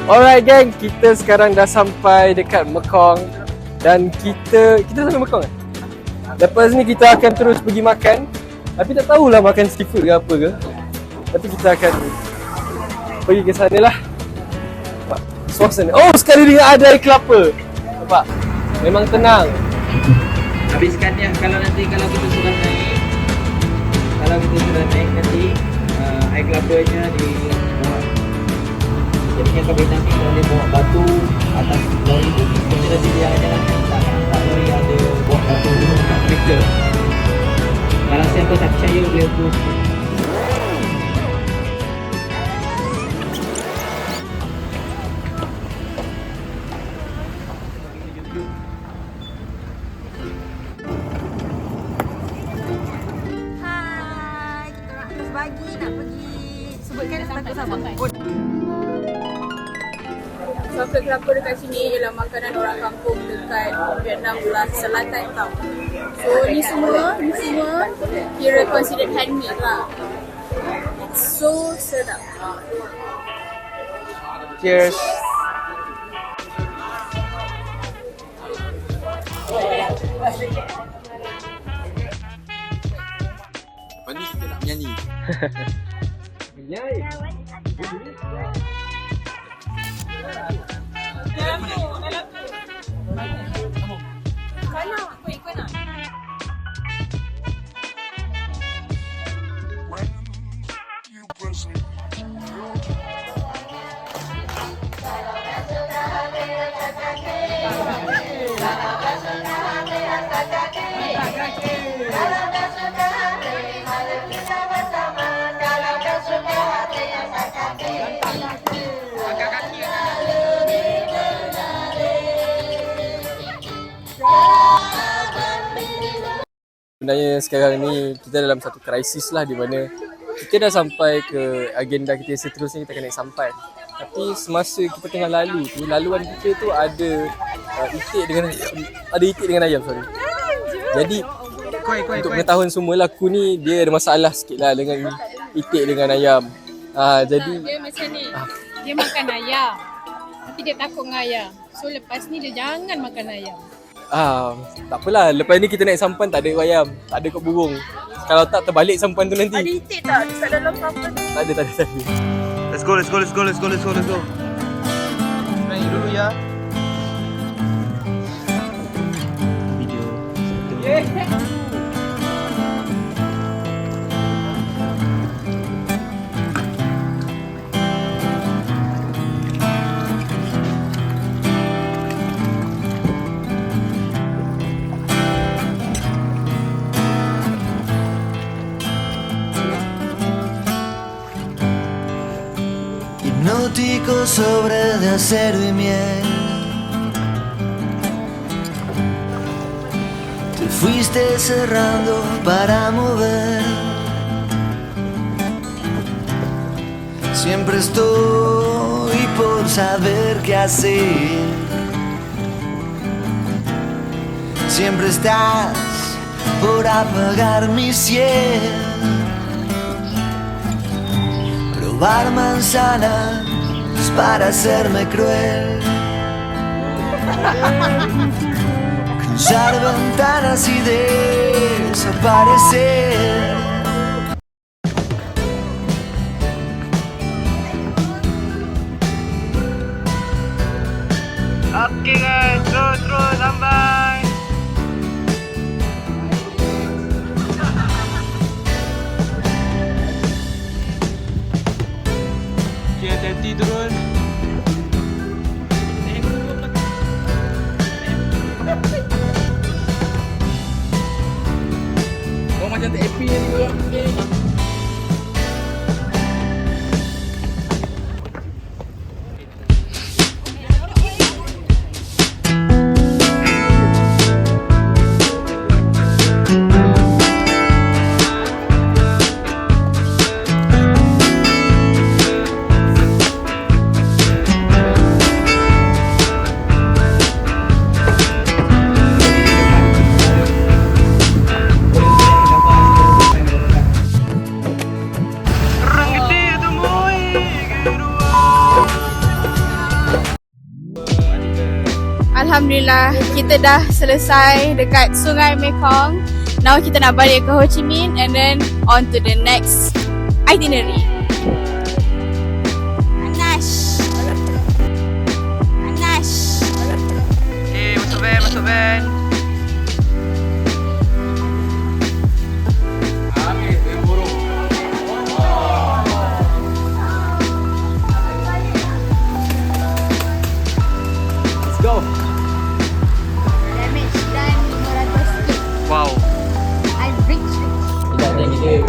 Alright gang, kita sekarang dah sampai dekat Mekong. Dan kita sampai Mekong kan? Lepas ni kita akan terus pergi makan. Tapi tak tahulah makan seafood ke apa ke. Tapi kita akan pergi ke sana lah. Nampak suasana. Oh, sekali dengan ada air kelapa. Nampak? Memang tenang. Habiskan dia kalau kita sudah naik. Kalau kita sudah naik nanti air kelapanya di bawah. Jadinya kau vitamin boleh bawa batu atas lori tu. Kita nanti jalan-jalan tak lori ada bawa batu dulu kat kereta. Kalau siapa tak percaya boleh terus. Hai, kita nak terus bagi nak pergi sebutkan satu sama. Sambal kelapa dekat sini ialah makanan orang kampung dekat Vietnam belah selatan tau. So ni semua kira considered handmade lah. It's so sedap. Cheers. Lepas ni kita nak menyanyi. Menyanyi. Sebenarnya sekarang ni kita dalam satu krisis lah di mana kita dah sampai ke agenda kita seterusnya, kita akan naik sampan. Tapi semasa kita tengah lalu tu, laluan kita tu ada itik dengan ayam, sorry. Jadi untuk pengetahuan semua lah, aku ni dia ada masalah sikit lah dengan itik dengan ayam. Jadi Dia macam ni. Dia makan ayam. Tapi dia takut dengan ayam. So lepas ni dia jangan makan ayam. tak apalah, lepas ni kita naik sampan tak ada ayam, tak ada kot burung. Kalau tak terbalik sampan tu nanti. Ada itik tak dekat dalam kapal tu? Tak ada. Let's go. Main dulu ya. Video. Hipnótico sobre de acero y miel. Te fuiste cerrando para mover. Siempre estoy por saber qué hacer. Siempre estás por apagar mi cielo. Probar manzanas para hacerme cruel. Cruzar ventanas y desaparecer. Oke guys, terus sampai. Hati-hati turun. Oh macam tak happy ni juga. Alhamdulillah, kita dah selesai dekat Sungai Mekong. Now kita nak balik ke Ho Chi Minh and then on to the next itinerary. Anash. Anash. Okay, masuk van, masuk van. Let's go. Damage dan 500 ringgit. Wow. I'm rich. Sekejap ni kita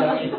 bagi